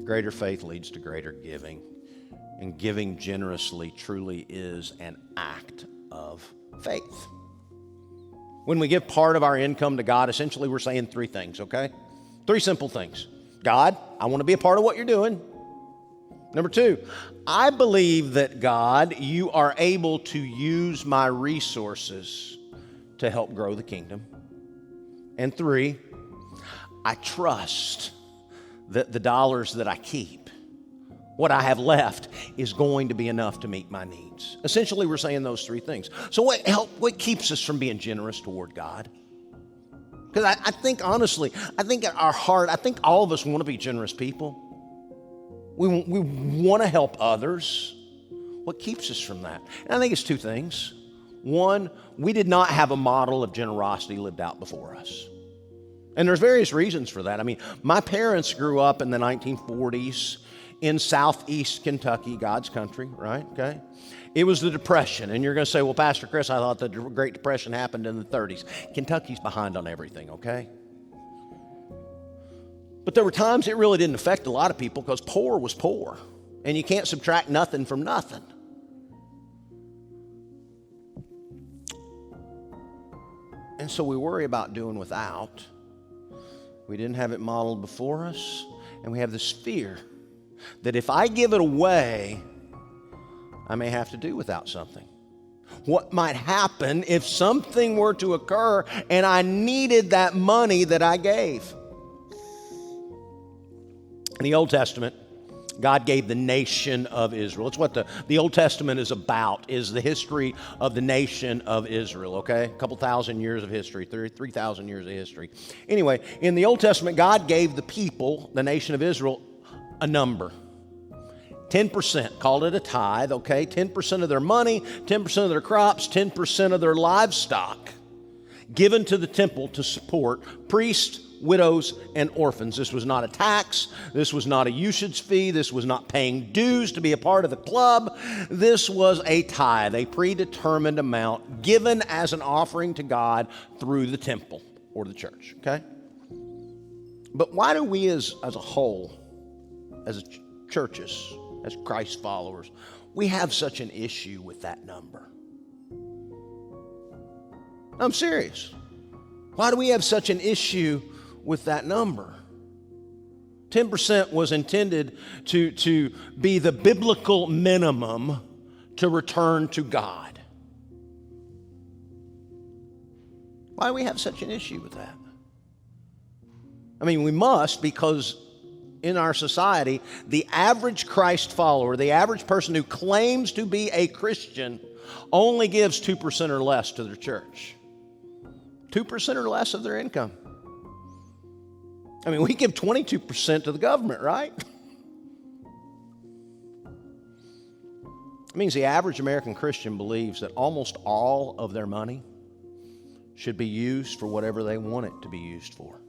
Greater faith leads to greater giving. And giving generously truly is an act of faith. When we give part of our income to God, essentially we're saying three things, okay? Three simple things. God, I want to be a part of what you're doing. Number two, I believe that God, you are able to use my resources to help grow the kingdom. And three, I trust that the dollars that I keep, what I have left, is going to be enough to meet my needs. Essentially, we're saying those three things. So what keeps us from being generous toward God? Because I think, honestly, I think at our heart, I think all of us want to be generous people. We want to help others. What keeps us from that? And I think it's two things. One, we did not have a model of generosity lived out before us. And there's various reasons for that. I mean, my parents grew up in the 1940s in southeast Kentucky, God's country, right? Okay. It was the Depression. And you're going to say, well, Pastor Chris, I thought the Great Depression happened in the 30s. Kentucky's behind on everything, okay? But there were times it really didn't affect a lot of people because poor was poor. And you can't subtract nothing from nothing. And so we worry about doing without. We didn't have it modeled before us. And we have this fear that if I give it away, I may have to do without something. What might happen if something were to occur and I needed that money that I gave? In the Old Testament, God gave the nation of Israel. It's what the Old Testament is about, is the history of the nation of Israel, okay? A couple thousand years of history, 3,000 years of history. Anyway, in the Old Testament, God gave the people, the nation of Israel, a number. 10%, called it a tithe, okay? 10% of their money, 10% of their crops, 10% of their livestock given to the temple to support priests, widows, and orphans. This was not a tax. This was not a usage fee. This was not paying dues to be a part of the club. This was a tithe, a predetermined amount given as an offering to God through the temple or the church, okay? But why do we as a whole, as churches, as Christ followers, we have such an issue with that number? I'm serious. Why do we have such an issue with that number? 10% was intended to be the biblical minimum to return to God. Why do we have such an issue with that? I mean, we must, because in our society, the average Christ follower, the average person who claims to be a Christian, only gives 2% or less to their church. 2% or less of their income. I mean, we give 22% to the government, right? It means the average American Christian believes that almost all of their money should be used for whatever they want it to be used for.